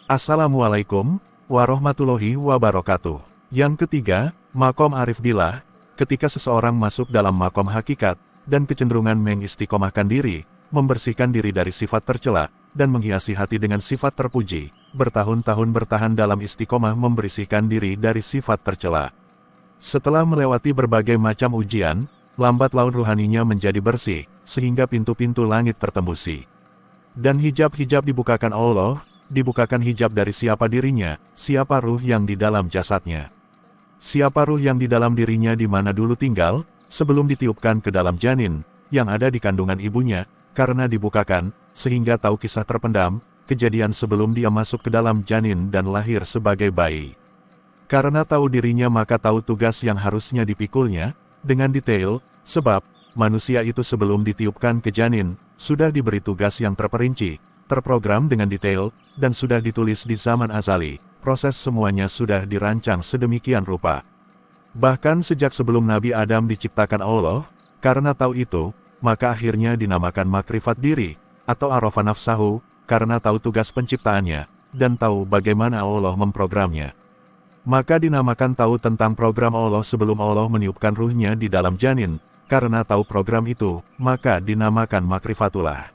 Assalamualaikum warahmatullahi wabarakatuh. Yang ketiga, makom arif billah, ketika seseorang masuk dalam makom hakikat, dan kecenderungan mengistiqomahkan diri, membersihkan diri dari sifat tercela, dan menghiasi hati dengan sifat terpuji, bertahun-tahun bertahan dalam istiqomah membersihkan diri dari sifat tercela. Setelah melewati berbagai macam ujian, lambat laun ruhaninya menjadi bersih, sehingga pintu-pintu langit tertembusi. Dan hijab-hijab dibukakan Allah, dibukakan hijab dari siapa dirinya, siapa ruh yang di dalam jasadnya. Siapa ruh yang di dalam dirinya di mana dulu tinggal, sebelum ditiupkan ke dalam janin, yang ada di kandungan ibunya, karena dibukakan, sehingga tahu kisah terpendam, kejadian sebelum dia masuk ke dalam janin dan lahir sebagai bayi. Karena tahu dirinya maka tahu tugas yang harusnya dipikulnya, dengan detail, sebab, manusia itu sebelum ditiupkan ke janin, sudah diberi tugas yang terperinci, terprogram dengan detail, dan sudah ditulis di zaman azali, proses semuanya sudah dirancang sedemikian rupa. Bahkan sejak sebelum Nabi Adam diciptakan Allah, karena tahu itu, maka akhirnya dinamakan makrifat diri, atau arafa nafsahu, karena tahu tugas penciptaannya, dan tahu bagaimana Allah memprogramnya. Maka dinamakan tahu tentang program Allah sebelum Allah meniupkan ruhnya di dalam janin, karena tahu program itu, maka dinamakan makrifatullah.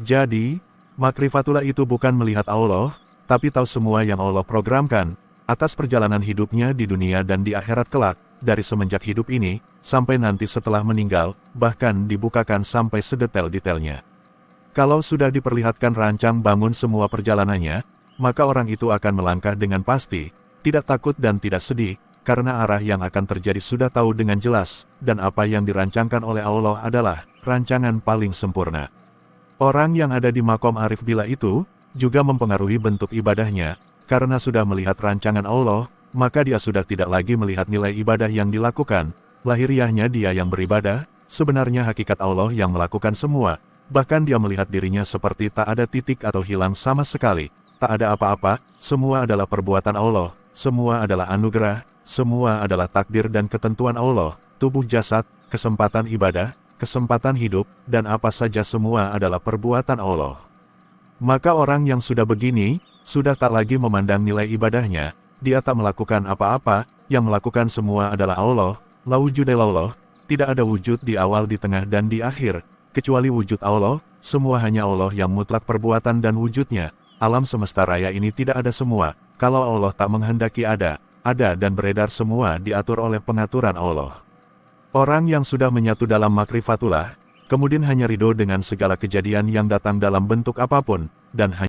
Jadi, makrifatullah itu bukan melihat Allah, tapi tahu semua yang Allah programkan, atas perjalanan hidupnya di dunia dan di akhirat kelak, dari semenjak hidup ini, sampai nanti setelah meninggal, bahkan dibukakan sampai sedetail-detailnya. Kalau sudah diperlihatkan rancang bangun semua perjalanannya, maka orang itu akan melangkah dengan pasti, tidak takut dan tidak sedih, karena arah yang akan terjadi sudah tahu dengan jelas, dan apa yang dirancangkan oleh Allah adalah rancangan paling sempurna. Orang yang ada di makom arif billah itu, juga mempengaruhi bentuk ibadahnya, karena sudah melihat rancangan Allah, maka dia sudah tidak lagi melihat nilai ibadah yang dilakukan, lahiriahnya dia yang beribadah, sebenarnya hakikat Allah yang melakukan semua, bahkan dia melihat dirinya seperti tak ada titik atau hilang sama sekali, tak ada apa-apa, semua adalah perbuatan Allah, semua adalah anugerah, semua adalah takdir dan ketentuan Allah, tubuh jasad, kesempatan ibadah, kesempatan hidup, dan apa saja semua adalah perbuatan Allah. Maka orang yang sudah begini, sudah tak lagi memandang nilai ibadahnya, dia tak melakukan apa-apa, yang melakukan semua adalah Allah, la wujuda illallah, tidak ada wujud di awal di tengah dan di akhir, kecuali wujud Allah, semua hanya Allah yang mutlak perbuatan dan wujudnya, alam semesta raya ini tidak ada semua, kalau Allah tak menghendaki ada dan beredar semua diatur oleh pengaturan Allah. Orang yang sudah menyatu dalam makrifatullah, kemudian hanya ridho dengan segala kejadian yang datang dalam bentuk apapun, dan hanya